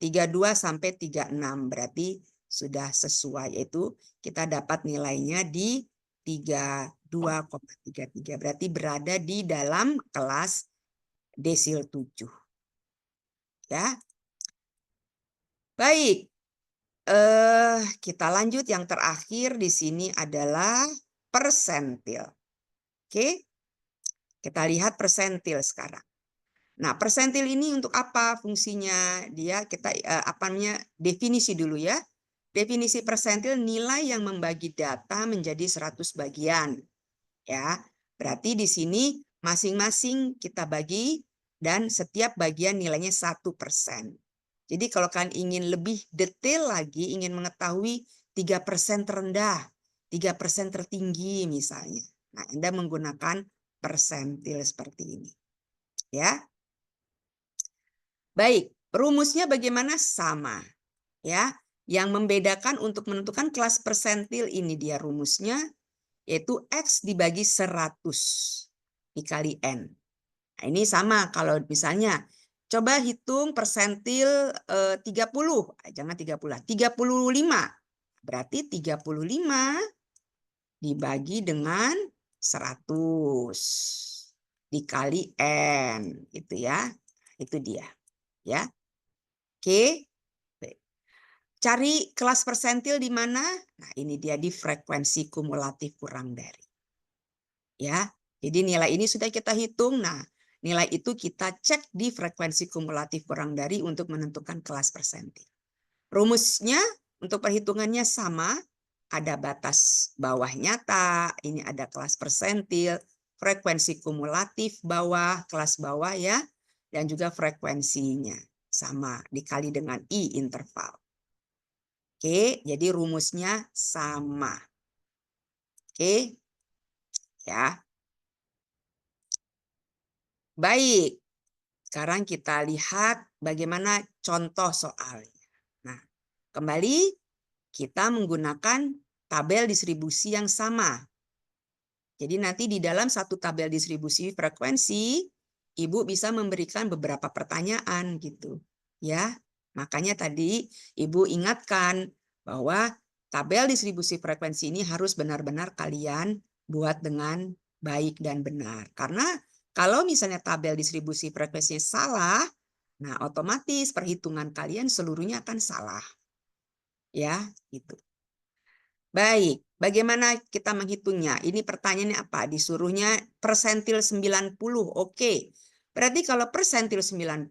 32 sampai 36 berarti sudah sesuai, yaitu kita dapat nilainya di 32,33 berarti berada di dalam kelas desil 7. Ya. Baik. Kita lanjut yang terakhir di sini adalah persentil. Oke. Kita lihat persentil sekarang. Nah, persentil ini untuk apa fungsinya? Dia kita apa namanya? Definisi dulu ya. Definisi persentil nilai yang membagi data menjadi 100 bagian. Ya, berarti di sini masing-masing kita bagi dan setiap bagian nilainya 1%. Jadi kalau kalian ingin lebih detail lagi, ingin mengetahui 3% terendah, 3% tertinggi misalnya. Nah, Anda menggunakan persentil seperti ini. Ya. Baik, rumusnya bagaimana? Sama. Ya. Yang membedakan untuk menentukan kelas persentil ini dia rumusnya, yaitu X dibagi 100 dikali N. Nah, ini sama kalau misalnya coba hitung persentil 30, jangan 30, 35. Berarti 35 dibagi dengan 100 dikali N, gitu ya. Itu dia, ya. Oke. Cari kelas persentil di mana? Nah, ini dia di frekuensi kumulatif kurang dari. Ya. Jadi nilai ini sudah kita hitung. Nah, nilai itu kita cek di frekuensi kumulatif kurang dari untuk menentukan kelas persentil. Rumusnya untuk perhitungannya sama, ada batas bawah nyata, ini ada kelas persentil, frekuensi kumulatif bawah, kelas bawah ya, dan juga frekuensinya sama dikali dengan I interval. Oke, jadi rumusnya sama. Oke, ya. Baik, sekarang kita lihat bagaimana contoh soalnya. Nah, kembali kita menggunakan tabel distribusi yang sama. Jadi nanti di dalam satu tabel distribusi frekuensi, Ibu bisa memberikan beberapa pertanyaan gitu. Ya, makanya tadi Ibu ingatkan bahwa tabel distribusi frekuensi ini harus benar-benar kalian buat dengan baik dan benar. Karena kalau misalnya tabel distribusi frekuensinya salah, nah otomatis perhitungan kalian seluruhnya akan salah. Ya, gitu. Baik, bagaimana kita menghitungnya? Ini pertanyaannya apa? Disuruhnya persentil 90. Oke. Berarti kalau persentil 90,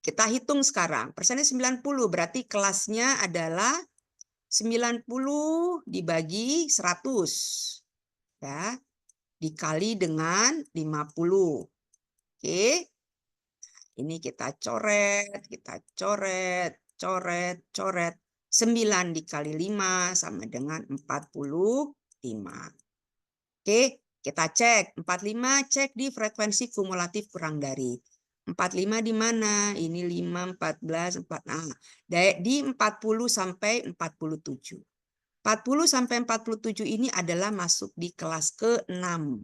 kita hitung sekarang. Persentil 90 berarti kelasnya adalah 90 dibagi 100. Ya, dikali dengan 50. Oke. Ini kita coret, coret. 9 dikali 5 sama dengan 45. Oke, kita cek. 45 cek di frekuensi kumulatif kurang dari. 45 di mana? Ini 5, 14, 4. Nah, di 40 sampai 47. 40 sampai 47 ini adalah masuk di kelas ke-6.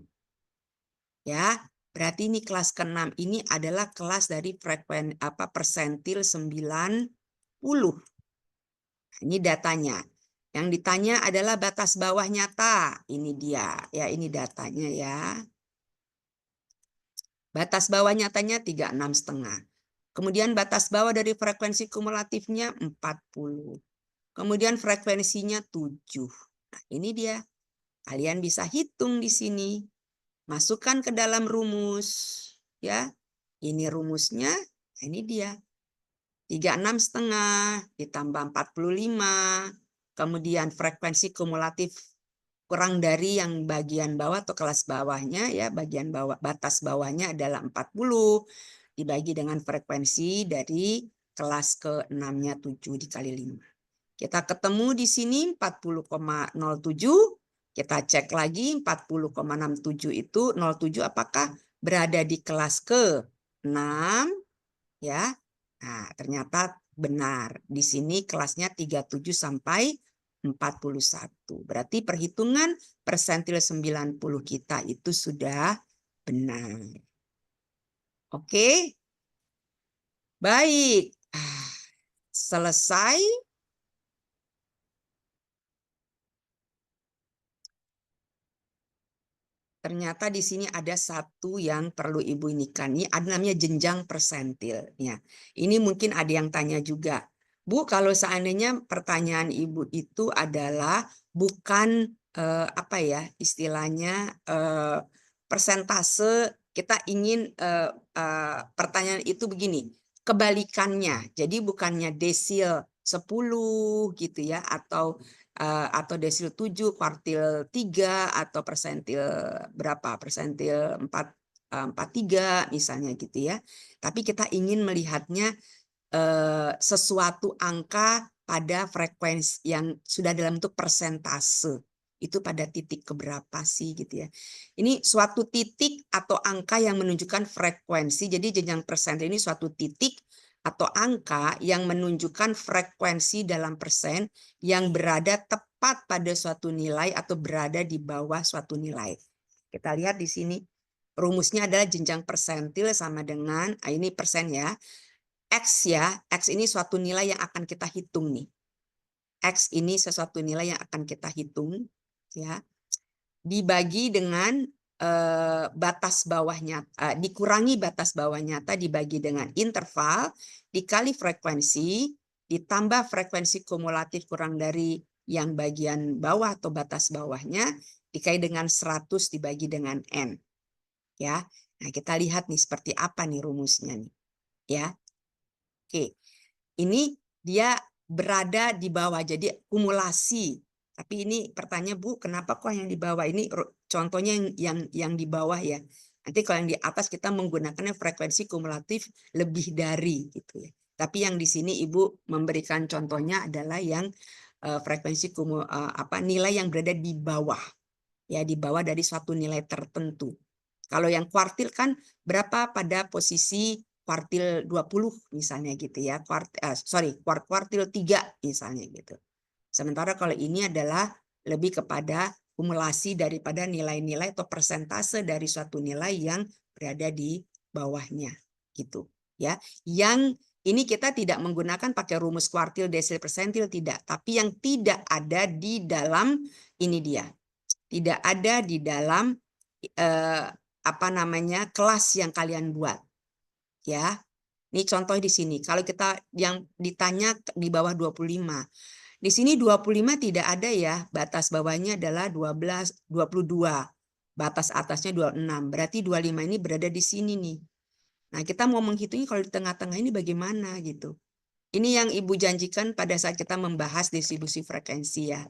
Ya, berarti ini kelas ke-6 ini adalah kelas dari persentil 90. Ini datanya. Yang ditanya adalah batas bawah nyata. Ini dia, ya ini datanya ya. Batas bawah nyatanya 36,5. Kemudian batas bawah dari frekuensi kumulatifnya 40. Kemudian frekuensinya 7. Nah, ini dia. Kalian bisa hitung di sini. Masukkan ke dalam rumus, ya. Ini rumusnya, nah ini dia. 36,5 ditambah 45. Kemudian frekuensi kumulatif kurang dari yang bagian bawah atau kelas bawahnya, ya, bagian bawah batas bawahnya adalah 40 dibagi dengan frekuensi dari kelas ke-6-nya 7 dikali 5. Kita ketemu di sini 40,07. Kita cek lagi 40,67 itu 07 apakah berada di kelas ke-6, ya. Nah, ternyata benar. Di sini kelasnya 37 sampai 41. Berarti perhitungan persentil 90 kita itu sudah benar. Oke. Baik. Selesai. Ternyata di sini ada satu yang perlu Ibu inikan. Ini ada namanya jenjang persentil. Ya, ini mungkin ada yang tanya juga. Bu, kalau seandainya pertanyaan Ibu itu adalah bukan apa ya istilahnya persentase, kita ingin pertanyaan itu begini, kebalikannya. Jadi bukannya desil 10 gitu ya, atau desil 7, kuartil 3, atau persentil berapa, persentil 43 misalnya gitu ya. Tapi kita ingin melihatnya sesuatu angka pada frekuensi yang sudah dalam bentuk persentase. Itu pada titik keberapa sih gitu ya. Ini suatu titik atau angka yang menunjukkan frekuensi. Jadi jenjang persen ini suatu titik atau angka yang menunjukkan frekuensi dalam persen yang berada tepat pada suatu nilai atau berada di bawah suatu nilai. Kita lihat di sini. Rumusnya adalah jenjang persentil sama dengan, ini persen ya, X ya, X ini suatu nilai yang akan kita hitung nih. X ini sesuatu nilai yang akan kita hitung, ya. Dibagi dengan batas bawah nyata, dikurangi batas bawah nyata dibagi dengan interval, dikali frekuensi, ditambah frekuensi kumulatif kurang dari yang bagian bawah atau batas bawahnya, dikali dengan 100 dibagi dengan N. Ya. Nah, kita lihat nih seperti apa nih rumusnya nih. Ya. Oke. Ini dia berada di bawah, jadi kumulasi. Tapi ini pertanyaan, Bu, kenapa kok yang di bawah? Ini contohnya yang di bawah ya. Nanti kalau yang di atas kita menggunakannya frekuensi kumulatif lebih dari gitu ya. Tapi yang di sini Ibu memberikan contohnya adalah yang frekuensi nilai yang berada di bawah. Ya, di bawah dari suatu nilai tertentu. Kalau yang kuartil kan berapa pada posisi kuartil 20 misalnya gitu ya. Kuartil 3 misalnya gitu. Sementara kalau ini adalah lebih kepada kumulasi daripada nilai-nilai atau persentase dari suatu nilai yang berada di bawahnya gitu ya. Yang ini kita tidak menggunakan pakai rumus kuartil, desil, persentil, tidak, tapi yang tidak ada di dalam ini dia. Tidak ada di dalam kelas yang kalian buat. Ya. Ini contoh di sini. Kalau kita yang ditanya di bawah 25. Di sini 25 tidak ada ya. Batas bawahnya adalah 22. Batas atasnya 26. Berarti 25 ini berada di sini nih. Nah, kita mau menghitungnya kalau di tengah-tengah ini bagaimana gitu. Ini yang Ibu janjikan pada saat kita membahas distribusi frekuensi ya.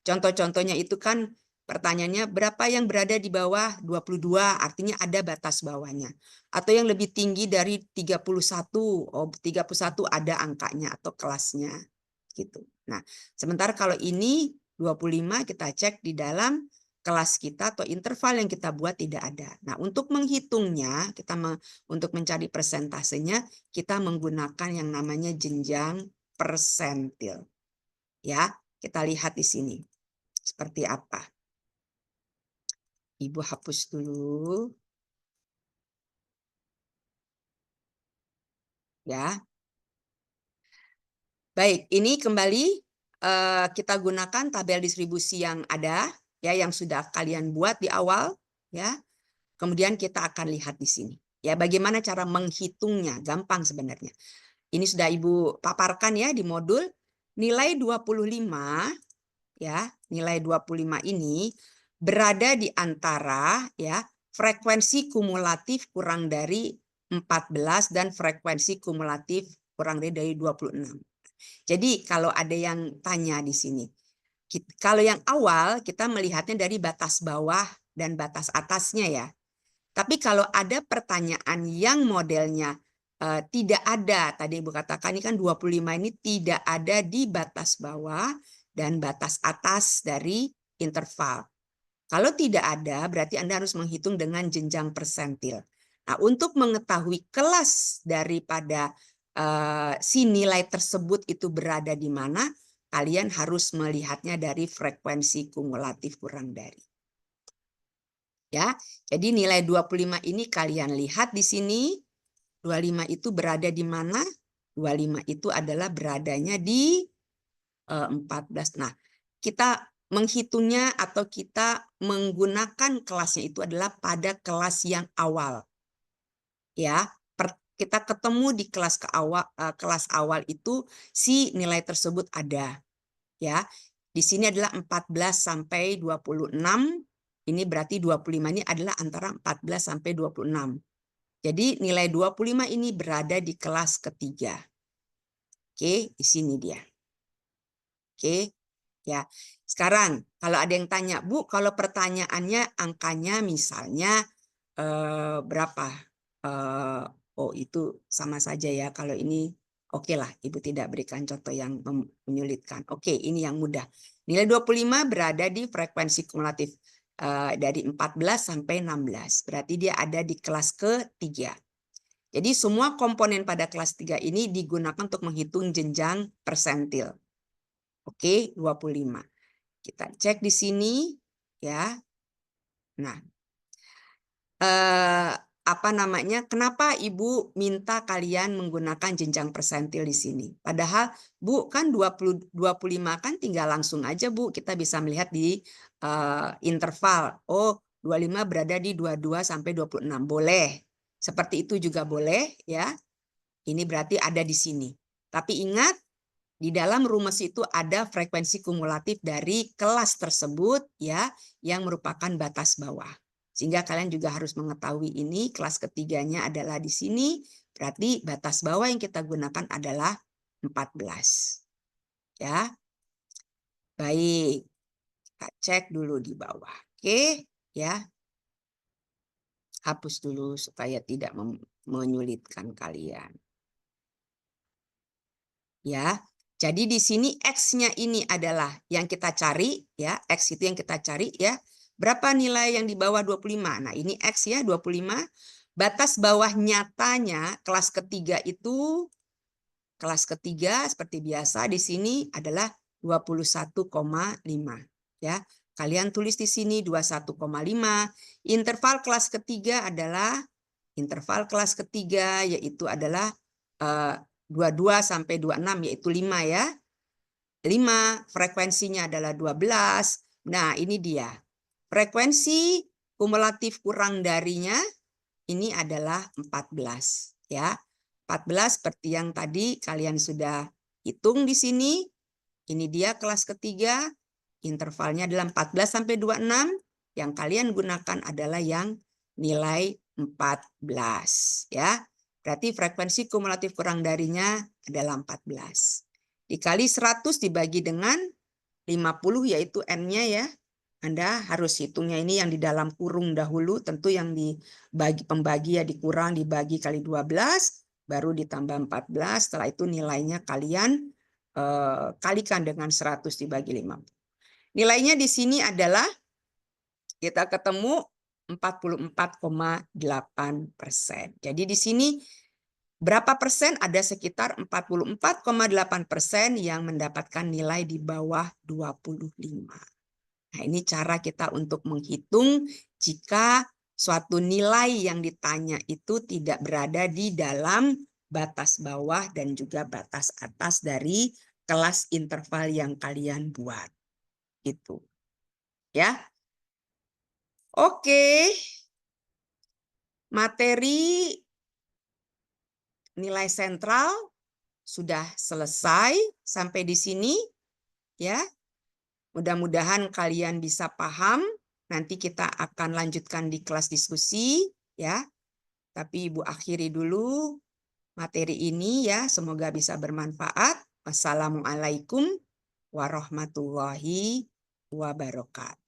Contoh-contohnya itu kan pertanyaannya berapa yang berada di bawah 22, artinya ada batas bawahnya. Atau yang lebih tinggi dari 31, 31 ada angkanya atau kelasnya. Gitu. Nah, sementara kalau ini 25 kita cek di dalam kelas kita atau interval yang kita buat tidak ada. Nah, untuk menghitungnya, untuk mencari persentasenya, kita menggunakan yang namanya jenjang persentil. Ya, kita lihat di sini. Seperti apa? Ibu hapus dulu. Ya. Baik, ini kembali kita gunakan tabel distribusi yang ada, ya, yang sudah kalian buat di awal, ya. Kemudian kita akan lihat di sini. Ya, bagaimana cara menghitungnya? Gampang sebenarnya. Ini sudah Ibu paparkan ya di modul. Nilai 25, ya, nilai 25 ini berada di antara ya frekuensi kumulatif kurang dari 14 dan frekuensi kumulatif kurang dari 26. Jadi kalau ada yang tanya di sini, kalau yang awal kita melihatnya dari batas bawah dan batas atasnya ya. Tapi kalau ada pertanyaan yang modelnya tidak ada, tadi Ibu katakan ini kan 25 ini tidak ada di batas bawah dan batas atas dari interval. Kalau tidak ada, berarti Anda harus menghitung dengan jenjang persentil. Nah, untuk mengetahui kelas daripada si nilai tersebut itu berada di mana, kalian harus melihatnya dari frekuensi kumulatif kurang dari. Ya, jadi nilai 25 ini kalian lihat di sini. 25 itu berada di mana? 25 itu adalah beradanya di 14. Nah, kita menghitungnya atau kita menggunakan kelasnya itu adalah pada kelas yang awal. Ya, kita ketemu di kelas awal itu si nilai tersebut ada. Ya. Di sini adalah 14 sampai 26. Ini berarti 25 ini adalah antara 14 sampai 26. Jadi nilai 25 ini berada di kelas ketiga. Oke, di sini dia. Oke, ya. Sekarang kalau ada yang tanya, Bu, kalau pertanyaannya angkanya misalnya berapa? Eh, oh, itu sama saja ya. Kalau ini oke lah, Ibu tidak berikan contoh yang menyulitkan. Oke, ini yang mudah. Nilai 25 berada di frekuensi kumulatif dari 14 sampai 16. Berarti dia ada di kelas ketiga. Jadi semua komponen pada kelas 3 ini digunakan untuk menghitung jenjang persentil. Oke, 25. Kita cek di sini ya. Nah, apa namanya? Kenapa Ibu minta kalian menggunakan jenjang persentil di sini? Padahal Bu kan 25 kan tinggal langsung aja Bu, kita bisa melihat di interval. Oh, 25 berada di 22 sampai 26. Boleh. Seperti itu juga boleh ya. Ini berarti ada di sini. Tapi ingat, di dalam rumus itu ada frekuensi kumulatif dari kelas tersebut ya, yang merupakan batas bawah. Sehingga kalian juga harus mengetahui ini, kelas ketiganya adalah di sini, berarti batas bawah yang kita gunakan adalah 14. Ya. Baik. Kita cek dulu di bawah. Oke, ya. Hapus dulu supaya tidak menyulitkan kalian. Ya. Jadi di sini X-nya ini adalah yang kita cari ya, X itu yang kita cari ya. Berapa nilai yang di bawah 25? Nah, ini X ya, 25. Batas bawah nyatanya kelas ketiga itu, kelas ketiga seperti biasa di sini adalah 21,5 ya. Kalian tulis di sini 21,5. Interval kelas ketiga adalah interval kelas ketiga yaitu adalah 22 sampai 26 yaitu 5 ya. 5 frekuensinya adalah 12. Nah, ini dia. Frekuensi kumulatif kurang darinya ini adalah 14 ya. 14 seperti yang tadi kalian sudah hitung di sini. Ini dia kelas ketiga. Intervalnya adalah 14 sampai 26. Yang kalian gunakan adalah yang nilai 14 ya. Berarti frekuensi kumulatif kurang darinya adalah 14. Dikali 100 dibagi dengan 50 yaitu N-nya ya. Anda harus hitungnya ini yang di dalam kurung dahulu, tentu yang dibagi pembagi ya dikurang dibagi kali 12 baru ditambah 14, setelah itu nilainya kalian kalikan dengan 100 dibagi 50. Nilainya di sini adalah kita ketemu 44,8%. Jadi di sini berapa persen? Ada sekitar 44,8% yang mendapatkan nilai di bawah 25. Nah, ini cara kita untuk menghitung jika suatu nilai yang ditanya itu tidak berada di dalam batas bawah dan juga batas atas dari kelas interval yang kalian buat. Itu. Ya. Oke. Materi nilai sentral sudah selesai sampai di sini ya. Mudah-mudahan kalian bisa paham. Nanti kita akan lanjutkan di kelas diskusi ya. Tapi Ibu akhiri dulu materi ini ya. Semoga bisa bermanfaat. Wassalamualaikum warahmatullahi wabarakatuh.